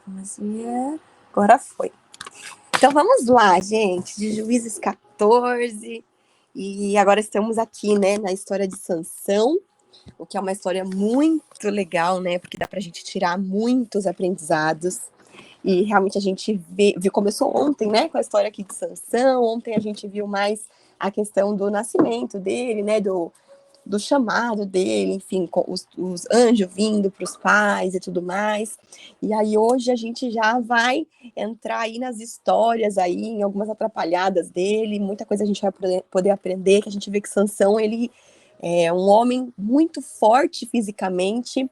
Vamos ver. Agora foi. Então vamos lá, gente, de Juízes 14. E agora estamos aqui, né, na história de Sansão, o que é uma história muito legal, né, porque dá pra gente tirar muitos aprendizados. E realmente a gente começou ontem, né, com a história aqui de Sansão. Ontem a gente viu mais a questão do nascimento dele, né, do chamado dele, enfim, com os anjos vindo para os pais e tudo mais. E aí hoje a gente já vai entrar aí nas histórias aí, em algumas atrapalhadas dele, muita coisa a gente vai poder aprender, que a gente vê que Sansão, ele é um homem muito forte fisicamente,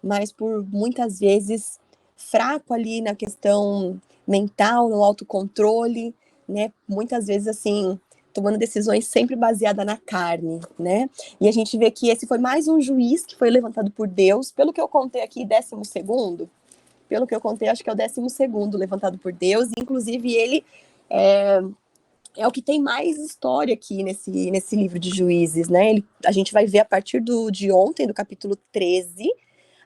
mas por muitas vezes fraco ali na questão mental, no autocontrole, né? Muitas vezes assim, tomando decisões sempre baseadas na carne, né? E a gente vê que esse foi mais um juiz que foi levantado por Deus, pelo que eu contei aqui, 12º, pelo que eu contei, acho que é o 12º levantado por Deus, e inclusive ele é o que tem mais história aqui nesse livro de Juízes, né? A gente vai ver a partir de ontem, do capítulo 13,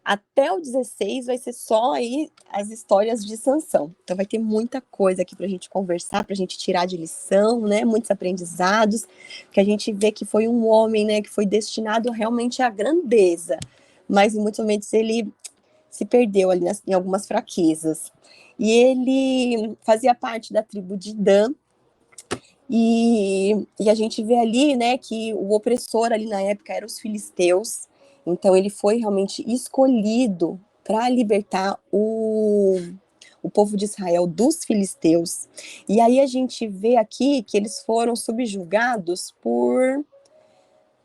até o 16 vai ser só aí as histórias de Sansão. Então vai ter muita coisa aqui para a gente conversar, para a gente tirar de lição, né? Muitos aprendizados, que a gente vê que foi um homem, né? Que foi destinado realmente à grandeza, mas em muitos momentos ele se perdeu ali em algumas fraquezas. E ele fazia parte da tribo de Dan, e a gente vê ali, né, que o opressor ali na época eram os filisteus. Então ele foi realmente escolhido para libertar o povo de Israel dos filisteus. E aí a gente vê aqui que eles foram subjugados por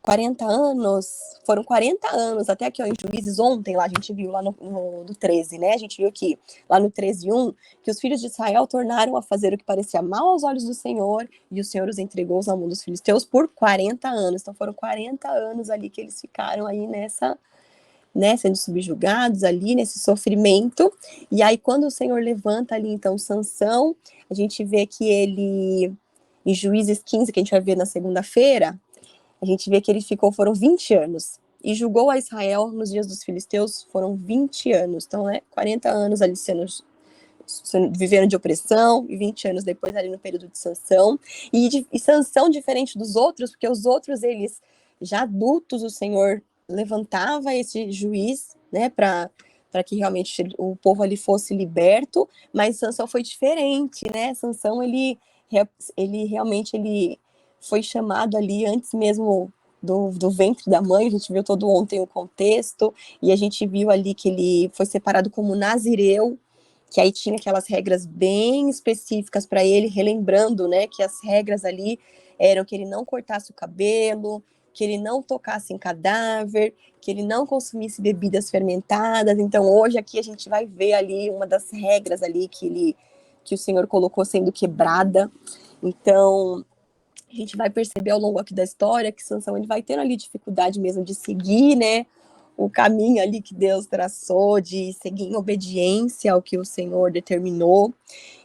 40 anos, foram 40 anos, até aqui ó, em Juízes, ontem lá a gente viu lá no 13, né? A gente viu aqui, lá no 13:1, que os filhos de Israel tornaram a fazer o que parecia mal aos olhos do Senhor, e o Senhor os entregou à mão dos filisteus por 40 anos. Então foram 40 anos ali que eles ficaram aí nessa, né, sendo subjugados ali, nesse sofrimento. E aí quando o Senhor levanta ali, então, Sansão, a gente vê que ele, em Juízes 15, que a gente vai ver na segunda-feira, a gente vê que ele foram 20 anos. E julgou a Israel nos dias dos filisteus, foram 20 anos. Então, 40 anos ali vivendo de opressão, e 20 anos depois ali no período de Sansão. E Sansão, diferente dos outros, porque os outros, eles, já adultos, o Senhor levantava esse juiz, né, para que realmente o povo ali fosse liberto, mas Sansão foi diferente, né? Sansão, ele realmente foi chamado ali antes mesmo do ventre da mãe. A gente viu todo ontem o contexto, e a gente viu ali que ele foi separado como nazireu, que aí tinha aquelas regras bem específicas para ele, relembrando, né, que as regras ali eram que ele não cortasse o cabelo, que ele não tocasse em cadáver, que ele não consumisse bebidas fermentadas. Então hoje aqui a gente vai ver ali uma das regras ali que o Senhor colocou sendo quebrada. Então a gente vai perceber ao longo aqui da história que Sansão, ele vai tendo ali dificuldade mesmo de seguir, né, o caminho ali que Deus traçou, de seguir em obediência ao que o Senhor determinou.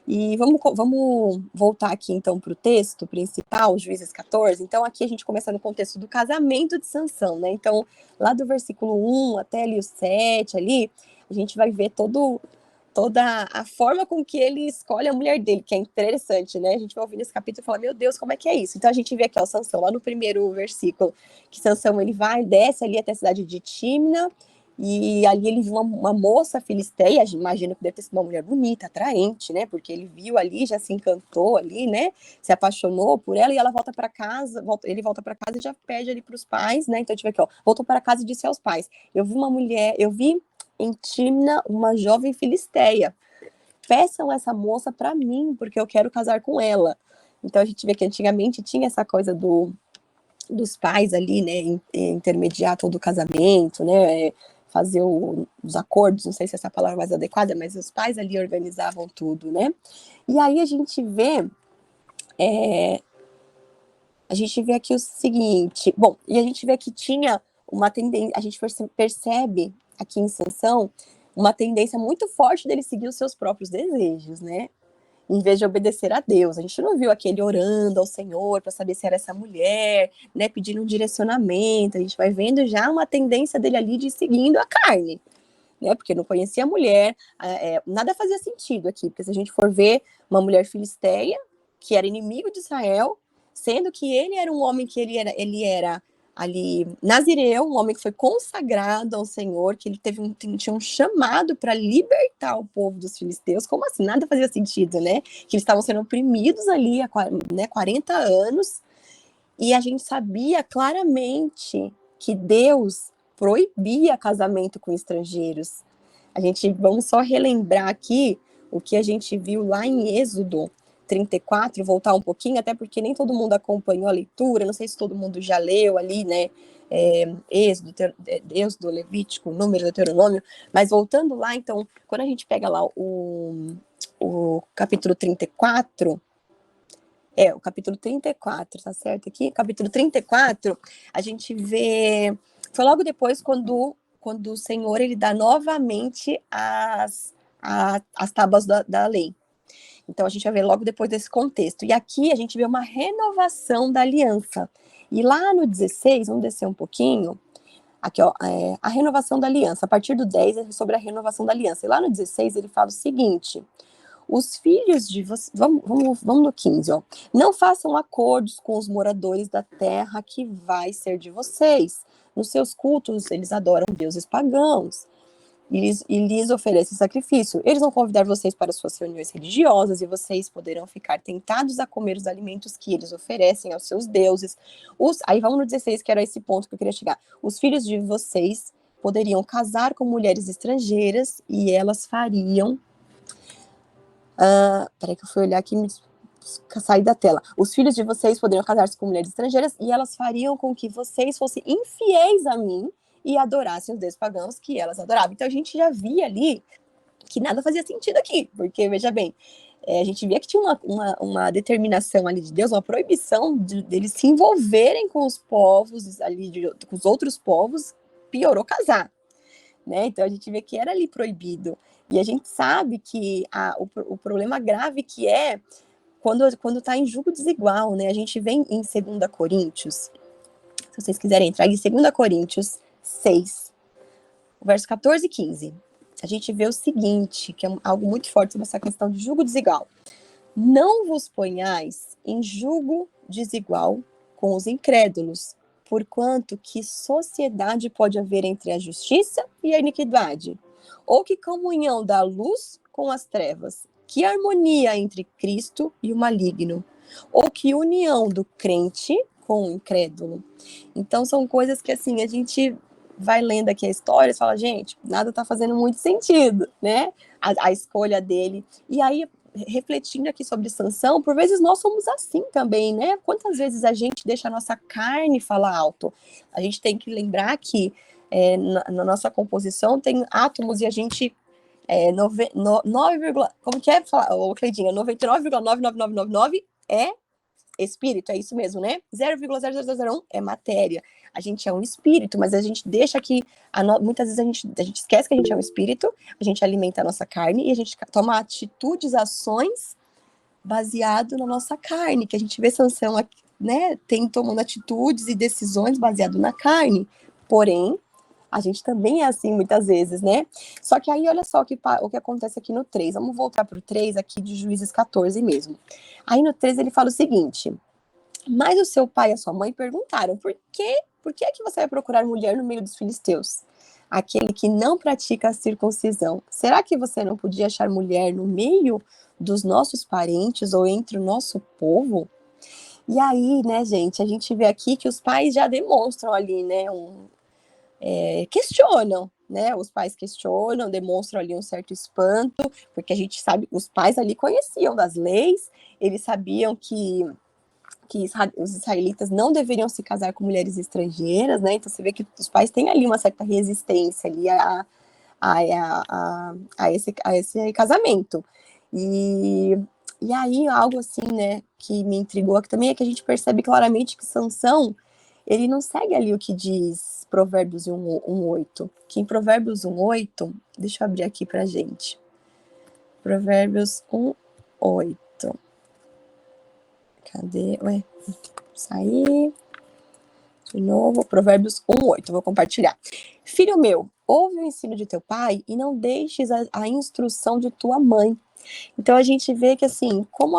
E vamos voltar aqui então para o texto principal, Juízes 14. Então aqui a gente começa no contexto do casamento de Sansão, né? Então lá do versículo 1 até ali o 7 ali, a gente vai ver toda a forma com que ele escolhe a mulher dele, que é interessante, né? A gente vai ouvir nesse capítulo e fala, meu Deus, como é que é isso? Então a gente vê aqui, ó, Sansão, lá no primeiro versículo, que Sansão, ele desce ali até a cidade de Tímina, e ali ele viu uma moça filisteia, imagino que deve ter sido uma mulher bonita, atraente, né? Porque ele viu ali, já se encantou ali, né? Se apaixonou por ela, e ela volta para casa, ele volta para casa e já pede ali para os pais, né? Então a gente vê aqui, ó, voltou para casa e disse aos pais, eu vi em Tímina uma jovem filisteia. Peçam essa moça para mim, porque eu quero casar com ela. Então a gente vê que antigamente tinha essa coisa dos pais ali, né, intermediar todo o casamento, né, fazer os acordos, não sei se essa é a palavra mais adequada, mas os pais ali organizavam tudo, né. E aí a gente vê aqui o seguinte, bom, e a gente vê que tinha uma tendência, a gente percebe aqui em Sansão uma tendência muito forte dele seguir os seus próprios desejos, né? Em vez de obedecer a Deus. A gente não viu aquele orando ao Senhor para saber se era essa mulher, né? Pedindo um direcionamento. A gente vai vendo já uma tendência dele ali de seguindo a carne, né? Porque não conhecia a mulher, nada fazia sentido aqui, porque se a gente for ver uma mulher filisteia, que era inimigo de Israel, sendo que ele era um homem que ele era ali nazireu, um homem que foi consagrado ao Senhor, que ele tinha um chamado para libertar o povo dos filisteus. Como assim? Nada fazia sentido, né? Que eles estavam sendo oprimidos ali há 40 anos, e a gente sabia claramente que Deus proibia casamento com estrangeiros. Vamos só relembrar aqui o que a gente viu lá em Êxodo 34, voltar um pouquinho, até porque nem todo mundo acompanhou a leitura, não sei se todo mundo já leu ali, né, Êxodo, Levítico, Número, Deuteronômio, mas voltando lá, então, quando a gente pega lá o capítulo 34, o capítulo 34, tá certo aqui? Capítulo 34, a gente vê, foi logo depois quando o Senhor, ele dá novamente as tábuas da lei. Então, a gente vai ver logo depois desse contexto. E aqui a gente vê uma renovação da aliança. E lá no 16, vamos descer um pouquinho, aqui, ó, a renovação da aliança. A partir do 10 é sobre a renovação da aliança. E lá no 16 ele fala o seguinte: os filhos de vocês, vamos no 15, ó. Não façam acordos com os moradores da terra que vai ser de vocês. Nos seus cultos, eles adoram deuses pagãos e lhes oferecem sacrifício. Eles vão convidar vocês para suas reuniões religiosas e vocês poderão ficar tentados a comer os alimentos que eles oferecem aos seus deuses. Aí vamos no 16, que era esse ponto que eu queria chegar. Os filhos de vocês poderiam casar com mulheres estrangeiras e elas fariam... peraí que eu fui olhar aqui e saí da tela. Os filhos de vocês poderiam casar-se com mulheres estrangeiras e elas fariam com que vocês fossem infiéis a mim e adorassem os deuses pagãos que elas adoravam. Então a gente já via ali que nada fazia sentido aqui, porque, veja bem, a gente via que tinha uma determinação ali de Deus, uma proibição deles se envolverem com os povos ali, com os outros povos, piorou casar, né? Então a gente vê que era ali proibido. E a gente sabe que o problema grave que é quando está em julgo desigual, né? A gente vem em 2 Coríntios, se vocês quiserem entrar em 2 Coríntios 6, verso 14 e 15. A gente vê o seguinte, que é algo muito forte sobre essa questão de julgo desigual. Não vos ponhais em julgo desigual com os incrédulos, porquanto que sociedade pode haver entre a justiça e a iniquidade? Ou que comunhão da luz com as trevas? Que harmonia entre Cristo e o maligno? Ou que união do crente com o incrédulo? Então são coisas que assim a gente vai lendo aqui a história e fala, gente, nada tá fazendo muito sentido, né? A escolha dele. E aí, refletindo aqui sobre Sansão, por vezes nós somos assim também, né? Quantas vezes a gente deixa a nossa carne falar alto? A gente tem que lembrar que na nossa composição tem átomos e a gente... como que é? Ô, Cleidinha, 99,99999 é espírito, é isso mesmo, né? 0,0001 é matéria. A gente é um espírito, mas a gente deixa que... muitas vezes a gente esquece que a gente é um espírito, a gente alimenta a nossa carne e a gente toma atitudes, ações baseado na nossa carne, que a gente vê Sansão, né, tomando atitudes e decisões baseado na carne. Porém, a gente também é assim muitas vezes, né? Só que aí, olha só o que acontece aqui no 3. Vamos voltar para o 3 aqui de Juízes 14 mesmo. Aí no 3 ele fala o seguinte: mas o seu pai e a sua mãe perguntaram, por que é que você vai procurar mulher no meio dos filisteus? Aquele que não pratica a circuncisão. Será que você não podia achar mulher no meio dos nossos parentes ou entre o nosso povo? E aí, né, gente, a gente vê aqui que os pais já demonstram ali, né, questionam, né? Os pais questionam, demonstram ali um certo espanto, porque a gente sabe, os pais ali conheciam das leis, eles sabiam que os israelitas não deveriam se casar com mulheres estrangeiras, né? Então você vê que os pais têm ali uma certa resistência ali a esse casamento. E aí algo assim, né, que me intrigou aqui também é que a gente percebe claramente que Sansão, ele não segue ali o que diz Provérbios 1:8. Que em Provérbios 1:8, deixa eu abrir aqui pra gente. Provérbios 1:8. Cadê? Ué, saí. De novo, Provérbios 1:8, vou compartilhar. Filho meu, ouve o ensino de teu pai e não deixes a instrução de tua mãe. Então a gente vê que assim, como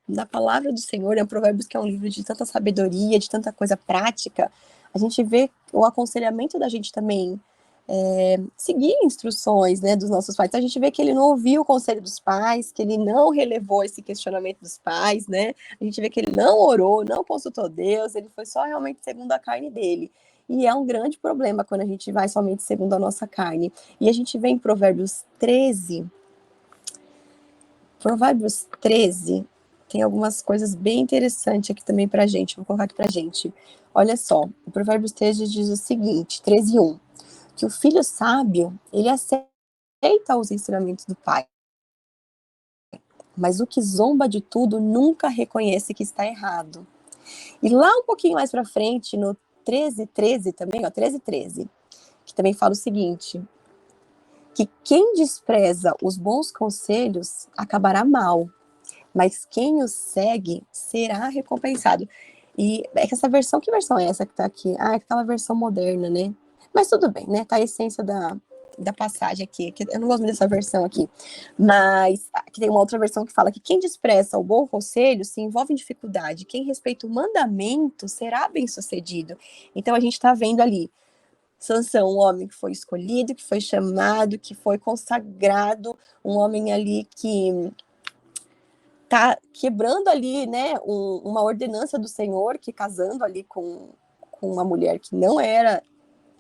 na palavra do Senhor, Provérbios, que é um livro de tanta sabedoria, de tanta coisa prática, a gente vê o aconselhamento da gente também seguir instruções, né, dos nossos pais. Então a gente vê que ele não ouviu o conselho dos pais, que ele não relevou esse questionamento dos pais, né? A gente vê que ele não orou, não consultou Deus, ele foi só realmente segundo a carne dele. E é um grande problema quando a gente vai somente segundo a nossa carne. E a gente vê em Provérbios 13, tem algumas coisas bem interessantes aqui também pra gente. Vou colocar aqui pra gente. Olha só, o Provérbios 13 diz o seguinte, 13:1, que o filho sábio, ele aceita os ensinamentos do pai, mas o que zomba de tudo nunca reconhece que está errado. E lá um pouquinho mais pra frente, no 13:13 também, ó, 13:13, que também fala o seguinte, que quem despreza os bons conselhos acabará mal, mas quem os segue será recompensado. E é que essa versão, que versão é essa que tá aqui? Ah, é aquela versão moderna, né? Mas tudo bem, né? Tá a essência da passagem aqui, que eu não gosto dessa versão aqui, mas aqui tem uma outra versão que fala que quem despreza o bom conselho se envolve em dificuldade, quem respeita o mandamento será bem-sucedido. Então a gente tá vendo ali Sansão, um homem que foi escolhido, que foi chamado, que foi consagrado, um homem ali que tá quebrando ali, né, uma ordenança do Senhor, que casando ali com uma mulher que não era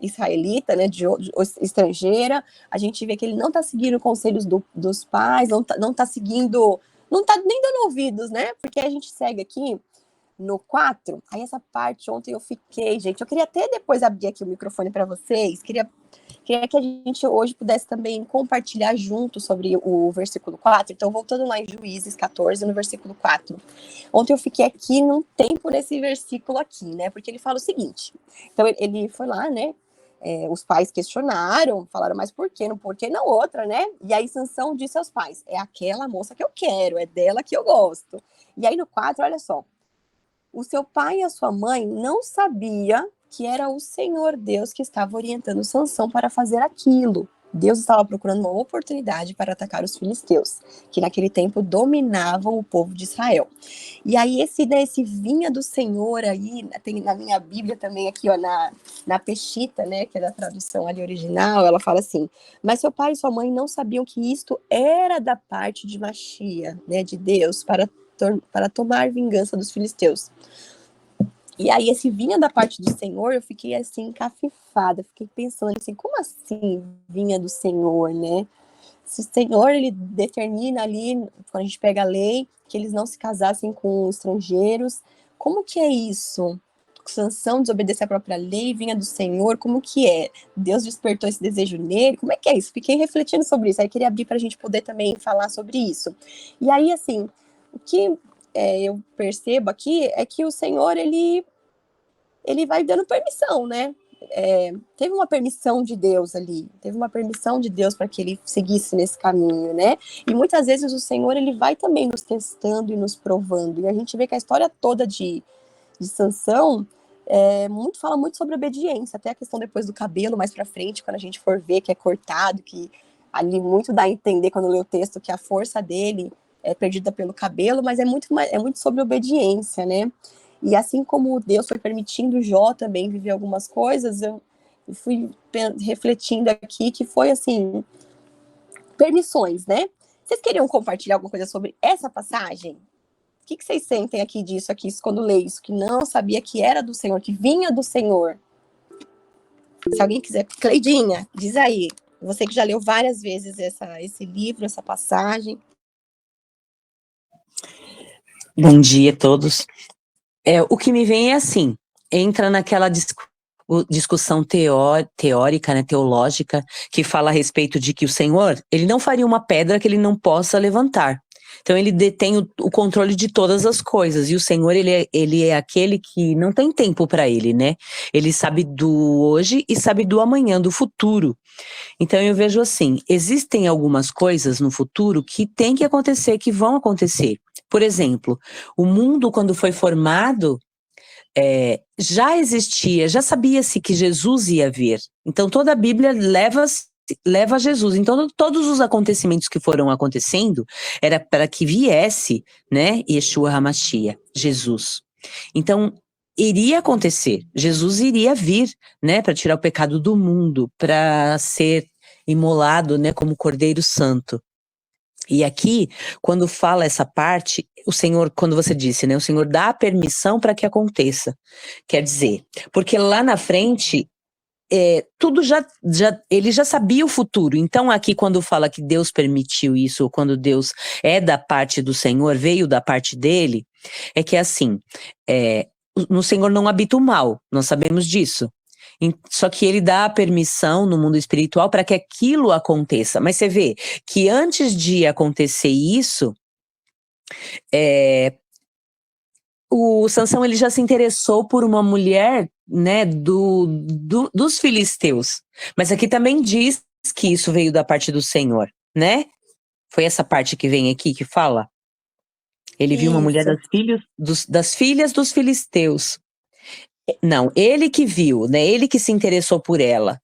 israelita, né, de estrangeira, a gente vê que ele não está seguindo conselhos dos pais, não tá seguindo, não está nem dando ouvidos, né, porque a gente segue aqui no 4, aí essa parte ontem eu fiquei, gente, eu queria até depois abrir aqui o microfone para vocês, queria que a gente hoje pudesse também compartilhar junto sobre o versículo 4, então voltando lá em Juízes 14, no versículo 4, ontem eu fiquei aqui num tempo nesse versículo aqui, né, porque ele fala o seguinte, então ele foi lá, né, os pais questionaram, falaram, mas por que não outra, né, e aí Sansão disse aos pais, é aquela moça que eu quero, é dela que eu gosto, e aí no 4, olha só, o seu pai e a sua mãe não sabiam que era o Senhor Deus que estava orientando Sansão para fazer aquilo. Deus estava procurando uma oportunidade para atacar os filisteus, que naquele tempo dominavam o povo de Israel. E aí esse vinha do Senhor aí, tem na minha Bíblia também aqui, ó, na Peshita, né, que é da tradução ali original, ela fala assim, mas seu pai e sua mãe não sabiam que isto era da parte de Machia, né, de Deus, para tomar vingança dos filisteus. E aí esse vinha da parte do Senhor, eu fiquei assim, encafifada, fiquei pensando assim, como assim vinha do Senhor, né? Se o Senhor, ele determina ali, quando a gente pega a lei, que eles não se casassem com estrangeiros, como que é isso? Sansão desobedecer a própria lei, vinha do Senhor, como que é? Deus despertou esse desejo nele, como é que é isso? Fiquei refletindo sobre isso, aí queria abrir para a gente poder também falar sobre isso. E aí, assim, o que eu percebo aqui é que o Senhor, ele vai dando permissão, né? Teve uma permissão de Deus ali, teve uma permissão de Deus para que ele seguisse nesse caminho, né? E muitas vezes o Senhor, ele vai também nos testando e nos provando, e a gente vê que a história toda de Sansão fala muito sobre obediência, até a questão depois do cabelo mais para frente, quando a gente for ver que é cortado, que ali muito dá a entender quando lê o texto que a força dele é perdida pelo cabelo, mas é muito sobre obediência, né? E assim como Deus foi permitindo Jó também viver algumas coisas, eu fui refletindo aqui que foi assim, permissões, né? Vocês queriam compartilhar alguma coisa sobre essa passagem? O que vocês sentem aqui disso, aqui, quando lê isso, que não sabia que era do Senhor, que vinha do Senhor? Se alguém quiser, Cleidinha, diz aí, você que já leu várias vezes esse livro, essa passagem. Bom dia a todos. O que me vem é assim, entra naquela discussão teórica, né, teológica, que fala a respeito de que o Senhor, ele não faria uma pedra que ele não possa levantar. Então ele detém o controle de todas as coisas, e o Senhor, ele é aquele que não tem tempo para ele, né? Ele sabe do hoje e sabe do amanhã, do futuro. Então eu vejo assim, existem algumas coisas no futuro que tem que acontecer, que vão acontecer. Por exemplo, o mundo, quando foi formado, já existia, já sabia-se que Jesus ia vir. Então toda a Bíblia leva a Jesus. Então todos os acontecimentos que foram acontecendo era para que viesse, né, Yeshua HaMashiach, Jesus. Então iria acontecer, Jesus iria vir, né, para tirar o pecado do mundo, para ser imolado, né, como Cordeiro Santo. E aqui, quando fala essa parte, o Senhor, quando você disse, né, o Senhor dá a permissão para que aconteça. Quer dizer, porque lá na frente, tudo ele já sabia o futuro. Então aqui quando fala que Deus permitiu isso, ou quando Deus é da parte do Senhor, veio da parte dele, é que assim, no Senhor não habita o mal, nós sabemos disso. Só que ele dá a permissão no mundo espiritual para que aquilo aconteça. Mas você vê que antes de acontecer isso, o Sansão ele já se interessou por uma mulher, né, dos filisteus. Mas aqui também diz que isso veio da parte do Senhor, né? Foi essa parte que vem aqui que fala. Ele viu uma mulher Isso. das filhas dos filisteus. Não, ele que viu, né? Ele que se interessou por ela.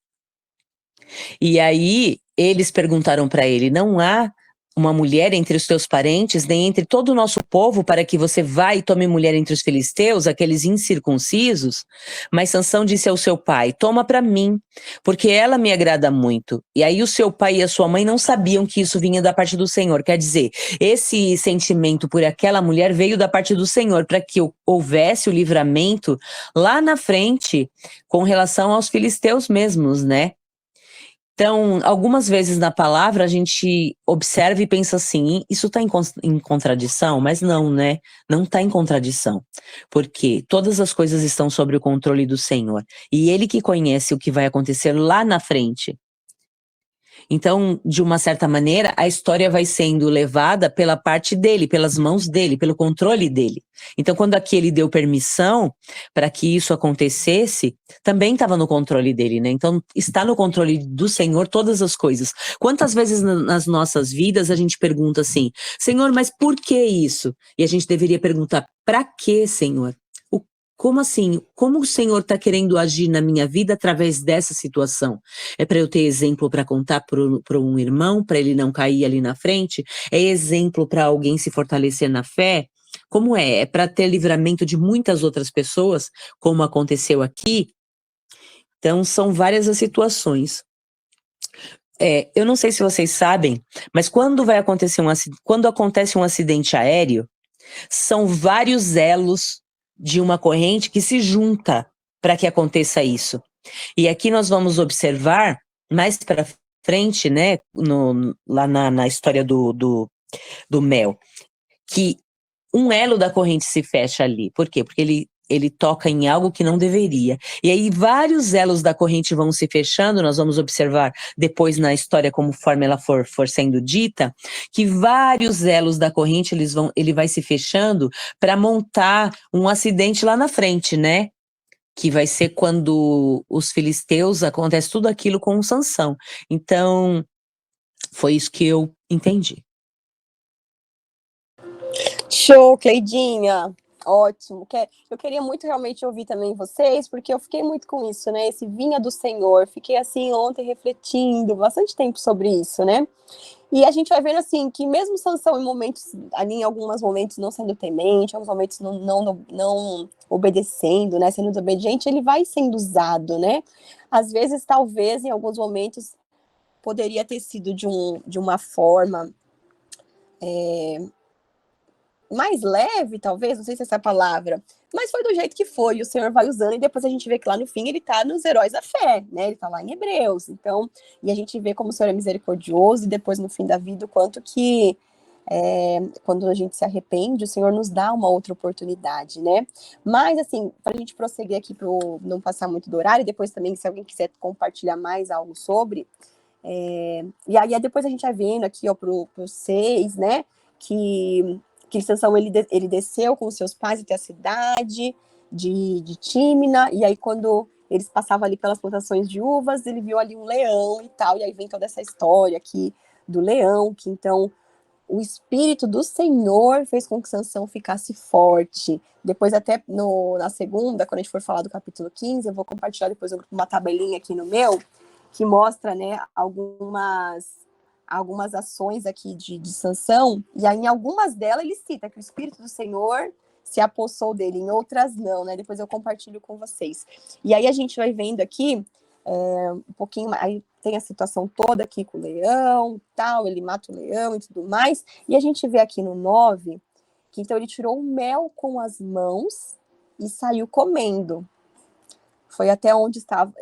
E aí eles perguntaram para ele: não há uma mulher entre os teus parentes, nem entre todo o nosso povo, para que você vá e tome mulher entre os filisteus, aqueles incircuncisos? Mas Sansão disse ao seu pai: toma para mim, porque ela me agrada muito. E aí o seu pai e a sua mãe não sabiam que isso vinha da parte do Senhor. Quer dizer, esse sentimento por aquela mulher veio da parte do Senhor, para que houvesse o livramento lá na frente com relação aos filisteus mesmos, né? Então, algumas vezes na palavra a gente observa e pensa assim, isso está em contradição? Mas não, né? Não está em contradição. Porque todas as coisas estão sob o controle do Senhor. E Ele que conhece o que vai acontecer lá na frente. Então, de uma certa maneira, a história vai sendo levada pela parte dele, pelas mãos dele, pelo controle dele. Então, quando aqui ele deu permissão para que isso acontecesse, também estava no controle dele, né? Então, está no controle do Senhor todas as coisas. Quantas vezes nas nossas vidas a gente pergunta assim: Senhor, mas por que isso? E a gente deveria perguntar: para que, Senhor? Como assim? Como o Senhor está querendo agir na minha vida através dessa situação? É para eu ter exemplo para contar para um irmão, para ele não cair ali na frente? É exemplo para alguém se fortalecer na fé? Como é? É para ter livramento de muitas outras pessoas, como aconteceu aqui? Então, são várias as situações. Eu não sei se vocês sabem, mas quando acontece um acidente aéreo, são vários elos de uma corrente que se junta para que aconteça isso. E aqui nós vamos observar mais para frente, né, lá na história do mel, que um elo da corrente se fecha ali. Por quê? Porque ele toca em algo que não deveria. E aí vários elos da corrente vão se fechando, nós vamos observar depois na história, conforme ela for sendo dita, que vários elos da corrente ele vai se fechando para montar um acidente lá na frente, né? Que vai ser quando os filisteus, acontece tudo aquilo com o Sansão. Então, foi isso que eu entendi. Show, Cleidinha. Ótimo. Eu queria muito realmente ouvir também vocês, porque eu fiquei muito com isso, né? Esse vinha do Senhor. Fiquei assim ontem refletindo bastante tempo sobre isso, né? E a gente vai vendo assim que mesmo Sansão em momentos, ali em alguns momentos não sendo temente, em alguns momentos não obedecendo, né? Sendo desobediente, ele vai sendo usado, né? Às vezes, talvez, em alguns momentos, poderia ter sido de uma forma mais leve, talvez, não sei se essa é a palavra, mas foi do jeito que foi, e o Senhor vai usando, e depois a gente vê que lá no fim ele tá nos heróis da fé, né? Ele tá lá em Hebreus, então, e a gente vê como o Senhor é misericordioso, e depois no fim da vida, o quanto que quando a gente se arrepende, o Senhor nos dá uma outra oportunidade, né? Mas, assim, para a gente prosseguir aqui, para não passar muito do horário, e depois também, se alguém quiser compartilhar mais algo sobre, e aí depois a gente vai vendo aqui, ó, pro 6, né, que Sansão, ele desceu com os seus pais até a cidade de Tímina, e aí quando eles passavam ali pelas plantações de uvas, ele viu ali um leão e tal, e aí vem toda essa história aqui do leão, que então o Espírito do Senhor fez com que Sansão ficasse forte. Depois, até na segunda, quando a gente for falar do capítulo 15, eu vou compartilhar depois uma tabelinha aqui no meu, que mostra, né, algumas ações aqui de Sansão, e aí em algumas delas ele cita que o Espírito do Senhor se apossou dele, em outras não, né? Depois eu compartilho com vocês. E aí a gente vai vendo aqui um pouquinho, aí tem a situação toda aqui com o leão, tal, ele mata o leão e tudo mais, e a gente vê aqui no 9, que então ele tirou o mel com as mãos e saiu comendo. Foi até onde estava,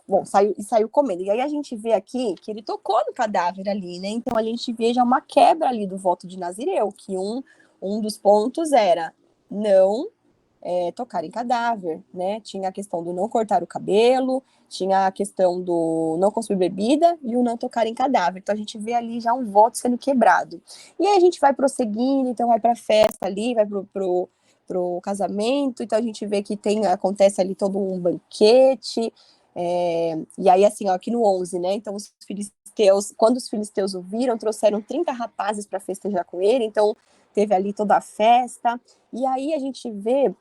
bom, saiu comendo. E aí a gente vê aqui que ele tocou no cadáver ali, né? Então a gente vê já uma quebra ali do voto de Nazireu, que um dos pontos era não tocar em cadáver, né? Tinha a questão do não cortar o cabelo, tinha a questão do não consumir bebida e o não tocar em cadáver. Então a gente vê ali já um voto sendo quebrado. E aí a gente vai prosseguindo, então vai para a festa ali, vai pro casamento, então a gente vê que acontece ali todo um banquete, e aí assim, ó, aqui no 11, né? Então os filisteus, quando os filisteus o viram, trouxeram 30 rapazes para festejar com ele, então teve ali toda a festa, e aí a gente vê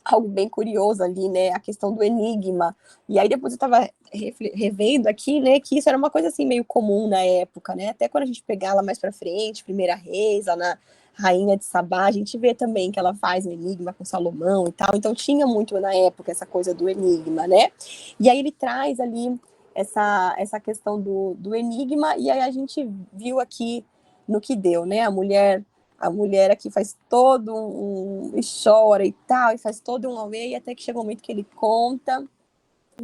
algo bem curioso ali, né, a questão do enigma, e aí depois eu estava revendo aqui, né, que isso era uma coisa assim meio comum na época, né, até quando a gente pegar lá mais para frente, Primeira Reis, lá na Rainha de Sabá, a gente vê também que ela faz um enigma com Salomão e tal, então tinha muito na época essa coisa do enigma, né, e aí ele traz ali essa questão do enigma, e aí a gente viu aqui no que deu, né, a mulher aqui faz todo e chora e tal, e faz todo um auê, até que chega um momento que ele conta,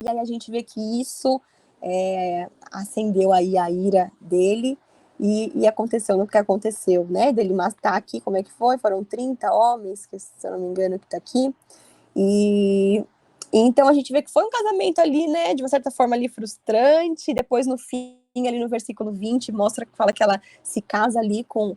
e aí a gente vê que isso acendeu aí a ira dele, e aconteceu no que aconteceu, né, dele matar aqui, como é que foi? Foram 30 homens, que, se eu não me engano, que tá aqui, e então a gente vê que foi um casamento ali, né, de uma certa forma ali frustrante, depois no fim, ali no versículo 20, fala que ela se casa ali com,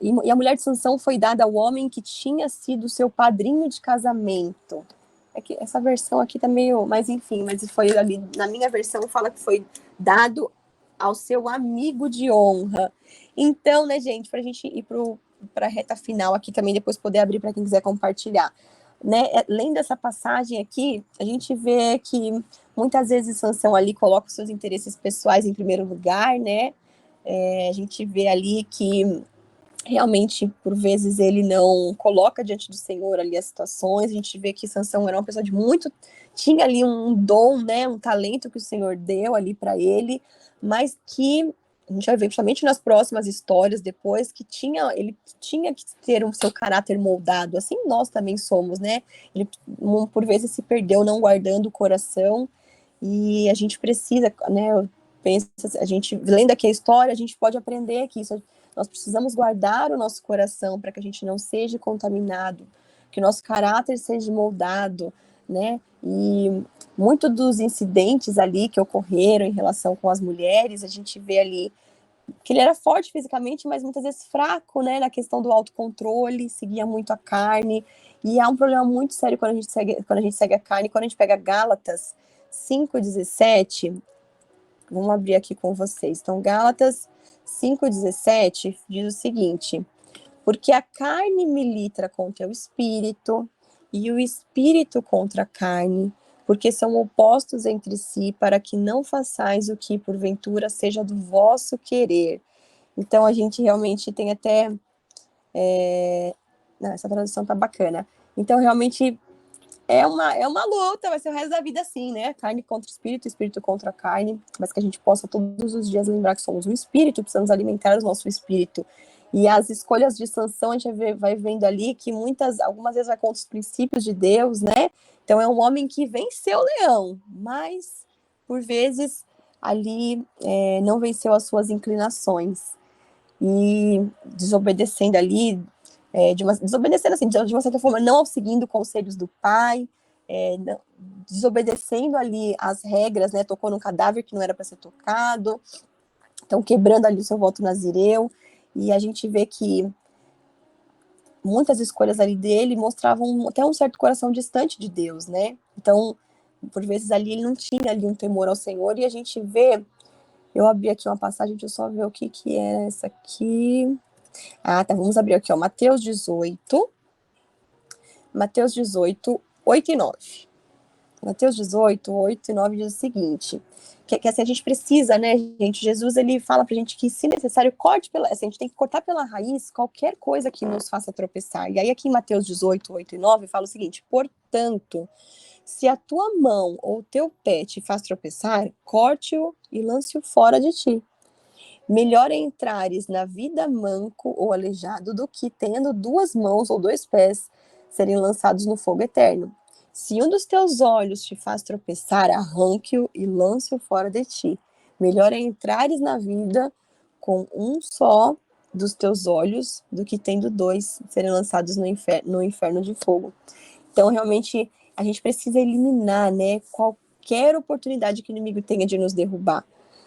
e a mulher de Sansão foi dada ao homem que tinha sido seu padrinho de casamento. É que essa versão aqui tá meio, mas enfim, mas foi ali, na minha versão fala que foi dado ao seu amigo de honra. Então, né, gente, pra gente ir pra reta final aqui também, depois poder abrir para quem quiser compartilhar. Né, além dessa passagem aqui, a gente vê que muitas vezes Sansão ali coloca os seus interesses pessoais em primeiro lugar, né? A gente vê ali que realmente, por vezes, ele não coloca diante do Senhor ali as situações. A gente vê que Sansão era uma pessoa de muito, tinha ali um dom, né, um talento que o Senhor deu ali para ele, mas que a gente vai ver justamente nas próximas histórias depois que ele tinha que ter o seu caráter moldado, assim nós também somos, né? Ele por vezes se perdeu não guardando o coração, e a gente precisa, né? Eu penso, a gente lendo aqui a história, a gente pode aprender que isso, nós precisamos guardar o nosso coração para que a gente não seja contaminado, que o nosso caráter seja moldado, né? E muito dos incidentes ali que ocorreram em relação com as mulheres, a gente vê ali que ele era forte fisicamente, mas muitas vezes fraco, né, na questão do autocontrole, seguia muito a carne, e há um problema muito sério quando a gente segue a carne, quando a gente pega Gálatas 5:17, vamos abrir aqui com vocês. Então, Gálatas 5:17 diz o seguinte: porque a carne milita contra o espírito, e o espírito contra a carne, porque são opostos entre si, para que não façais o que porventura seja do vosso querer. Então a gente realmente tem até não, essa tradução tá bacana. Então realmente é uma luta, vai ser o resto da vida assim, né? Carne contra espírito contra a carne, mas que a gente possa todos os dias lembrar que somos um espírito, precisamos alimentar o nosso espírito. E as escolhas de Sansão, a gente vai vendo ali que algumas vezes vai contra os princípios de Deus, né? Então é um homem que venceu o leão, mas por vezes ali não venceu as suas inclinações. E desobedecendo ali, desobedecendo assim, de uma certa forma, não seguindo conselhos do pai, desobedecendo ali as regras, né, tocou num cadáver que não era para ser tocado, então quebrando ali o seu voto nazireu, e a gente vê que muitas escolhas ali dele mostravam até um certo coração distante de Deus, né, então, por vezes ali ele não tinha ali um temor ao Senhor, e a gente vê, eu abri aqui uma passagem, deixa eu só ver o que é essa aqui. Ah, tá, vamos abrir aqui, ó, Mateus 18, 8 e 9. Mateus 18, 8 e 9 diz o seguinte, que assim, a gente precisa, né, gente, Jesus, ele fala pra gente que, se necessário, assim, a gente tem que cortar pela raiz qualquer coisa que nos faça tropeçar. E aí aqui em Mateus 18, 8 e 9, fala o seguinte, portanto, se a tua mão ou teu pé te faz tropeçar, corte-o e lance-o fora de ti. Melhor é entrares na vida manco ou aleijado do que, tendo duas mãos ou dois pés, serem lançados no fogo eterno. Se um dos teus olhos te faz tropeçar, arranque-o e lance-o fora de ti. Melhor é entrares na vida com um só dos teus olhos do que, tendo dois, serem lançados no inferno de fogo. Então, realmente, a gente precisa eliminar, né, qualquer oportunidade que o inimigo tenha de nos derrubar.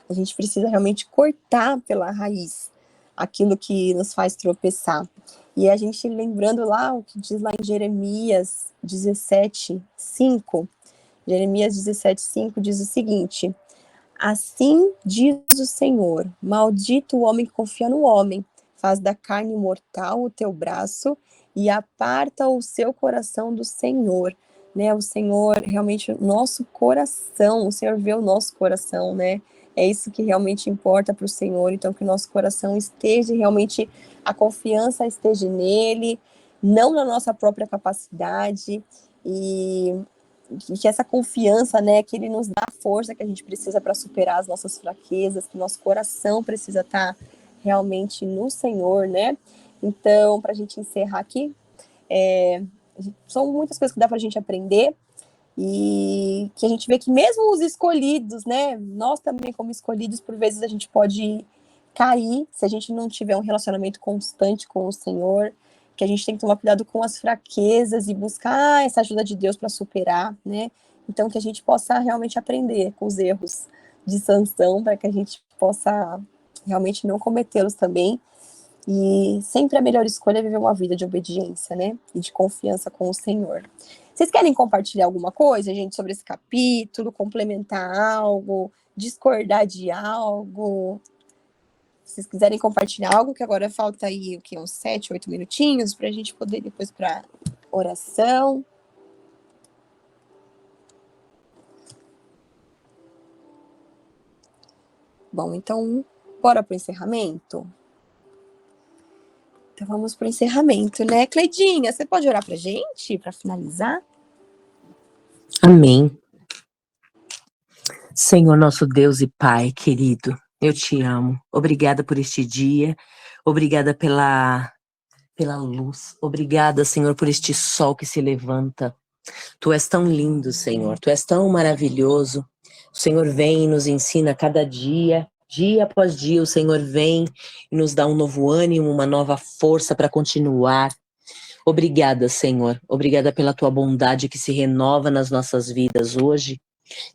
A gente precisa realmente cortar pela raiz aquilo que nos faz tropeçar. E a gente lembrando lá o que diz lá em Jeremias 17:5. Jeremias 17:5 diz o seguinte: assim diz o Senhor, maldito o homem que confia no homem, faz da carne mortal o teu braço e aparta o seu coração do Senhor. Né, o Senhor, realmente, o nosso coração, o Senhor vê o nosso coração, né? É isso que realmente importa para o Senhor, então que o nosso coração esteja realmente, a confiança esteja nele, não na nossa própria capacidade, e que essa confiança, né, que ele nos dá a força que a gente precisa para superar as nossas fraquezas, que nosso coração precisa estar realmente no Senhor, né? Então, para a gente encerrar aqui, são muitas coisas que dá para a gente aprender, e que a gente vê que mesmo os escolhidos, né, nós também como escolhidos, por vezes a gente pode cair se a gente não tiver um relacionamento constante com o Senhor, que a gente tem que tomar cuidado com as fraquezas e buscar essa ajuda de Deus para superar, né? Então, que a gente possa realmente aprender com os erros de Sansão, para que a gente possa realmente não cometê-los também. E sempre a melhor escolha é viver uma vida de obediência, né? E de confiança com o Senhor. Vocês querem compartilhar alguma coisa, gente, sobre esse capítulo, complementar algo, discordar de algo? Se vocês quiserem compartilhar algo, que agora falta aí o quê? Uns 7, 8 minutinhos para a gente poder depois para oração. Bom, então, bora para o encerramento? Então vamos para o encerramento, né? Cleidinha, você pode orar para a gente, para finalizar? Amém. Senhor, nosso Deus e Pai querido, eu te amo. Obrigada por este dia. Obrigada pela luz. Obrigada, Senhor, por este sol que se levanta. Tu és tão lindo, Senhor. Tu és tão maravilhoso. O Senhor vem e nos ensina cada dia. Dia após dia, o Senhor vem e nos dá um novo ânimo, uma nova força para continuar. Obrigada, Senhor. Obrigada pela tua bondade que se renova nas nossas vidas hoje.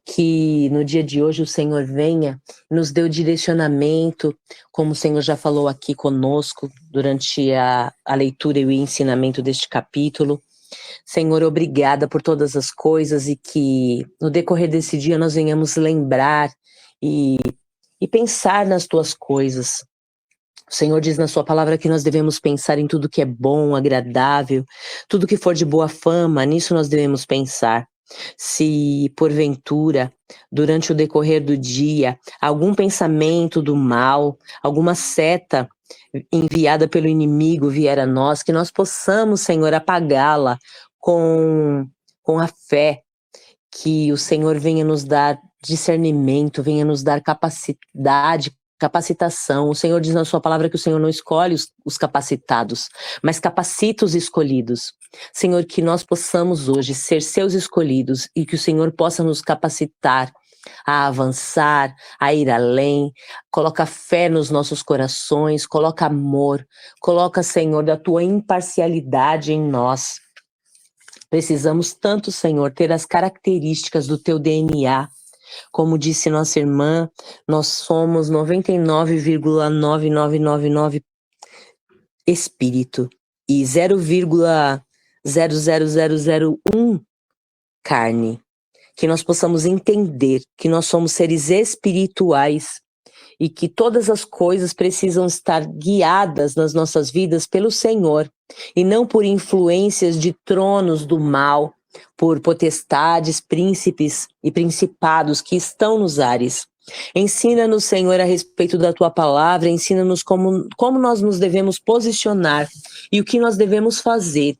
Que no dia de hoje o Senhor venha, nos dê o direcionamento, como o Senhor já falou aqui conosco durante a leitura e o ensinamento deste capítulo. Senhor, obrigada por todas as coisas e que no decorrer desse dia nós venhamos lembrar e pensar nas tuas coisas. O Senhor diz na sua palavra que nós devemos pensar em tudo que é bom, agradável, tudo que for de boa fama, nisso nós devemos pensar. Se, porventura, durante o decorrer do dia, algum pensamento do mal, alguma seta enviada pelo inimigo vier a nós, que nós possamos, Senhor, apagá-la com a fé, que o Senhor venha nos dar discernimento, venha nos dar capacidade, capacitação. O Senhor diz na sua palavra que o Senhor não escolhe os capacitados, mas capacita os escolhidos. Senhor, que nós possamos hoje ser seus escolhidos e que o Senhor possa nos capacitar a avançar, a ir além. Coloca fé nos nossos corações, coloca amor, coloca, Senhor, da tua imparcialidade em nós. Precisamos tanto, Senhor, ter as características do teu DNA. Como disse nossa irmã, nós somos 99,9999 espírito e 0,00001 carne. Que nós possamos entender que nós somos seres espirituais e que todas as coisas precisam estar guiadas nas nossas vidas pelo Senhor, e não por influências de tronos do mal, por potestades, príncipes e principados que estão nos ares. Ensina-nos, Senhor, a respeito da Tua palavra, ensina-nos como nós nos devemos posicionar e o que nós devemos fazer.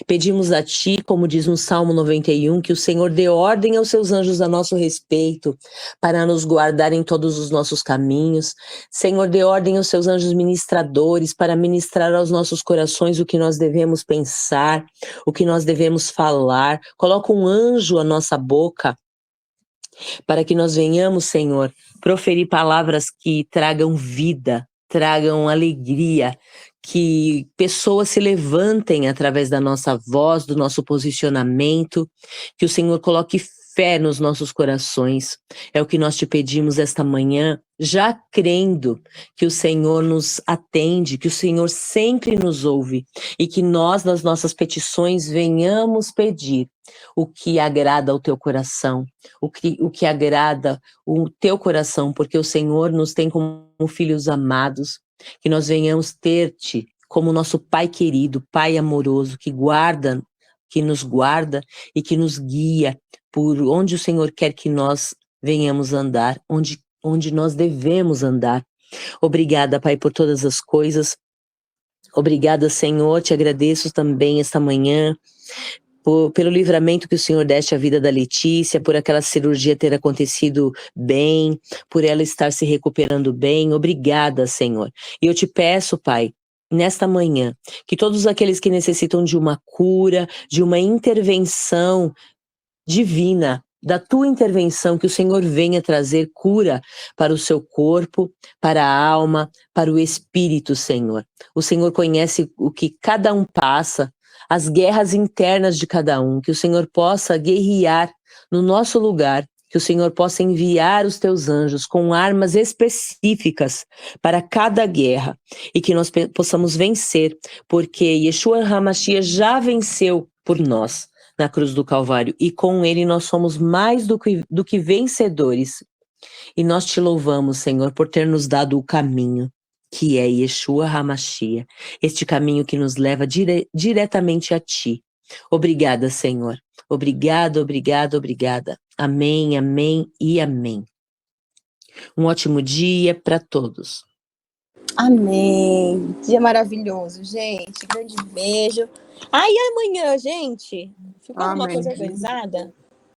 Pedimos a Ti, como diz no Salmo 91, que o Senhor dê ordem aos seus anjos a nosso respeito, para nos guardar em todos os nossos caminhos. Senhor, dê ordem aos seus anjos ministradores, para ministrar aos nossos corações o que nós devemos pensar, o que nós devemos falar. Coloca um anjo à nossa boca, para que nós venhamos, Senhor, proferir palavras que tragam vida, tragam alegria, que pessoas se levantem através da nossa voz, do nosso posicionamento, que o Senhor coloque fé nos nossos corações. É o que nós te pedimos esta manhã, já crendo que o Senhor nos atende, que o Senhor sempre nos ouve e que nós, nas nossas petições, venhamos pedir o que agrada ao teu coração, o que agrada o teu coração, porque o Senhor nos tem como filhos amados, que nós venhamos ter-te como nosso Pai querido, Pai amoroso, que nos guarda e que nos guia por onde o Senhor quer que nós venhamos andar, onde nós devemos andar. Obrigada, Pai, por todas as coisas. Obrigada, Senhor, te agradeço também esta manhã, pelo livramento que o Senhor deste à vida da Letícia, por aquela cirurgia ter acontecido bem, por ela estar se recuperando bem. Obrigada, Senhor. E eu te peço, Pai, nesta manhã, que todos aqueles que necessitam de uma cura, de uma intervenção divina, da tua intervenção, que o Senhor venha trazer cura para o seu corpo, para a alma, para o espírito, Senhor. O Senhor conhece o que cada um passa, as guerras internas de cada um, que o Senhor possa guerrear no nosso lugar, que o Senhor possa enviar os teus anjos com armas específicas para cada guerra e que nós possamos vencer, porque Yeshua HaMashiach já venceu por nós na cruz do Calvário e com ele nós somos mais do que vencedores. E nós te louvamos, Senhor, por ter nos dado o caminho, que é Yeshua HaMashiach, este caminho que nos leva diretamente a Ti. Obrigada, Senhor. Obrigada, obrigada, obrigada. Amém, amém e amém. Um ótimo dia para todos. Amém. Dia maravilhoso, gente. Grande beijo. E amanhã, gente? Ficou alguma coisa organizada?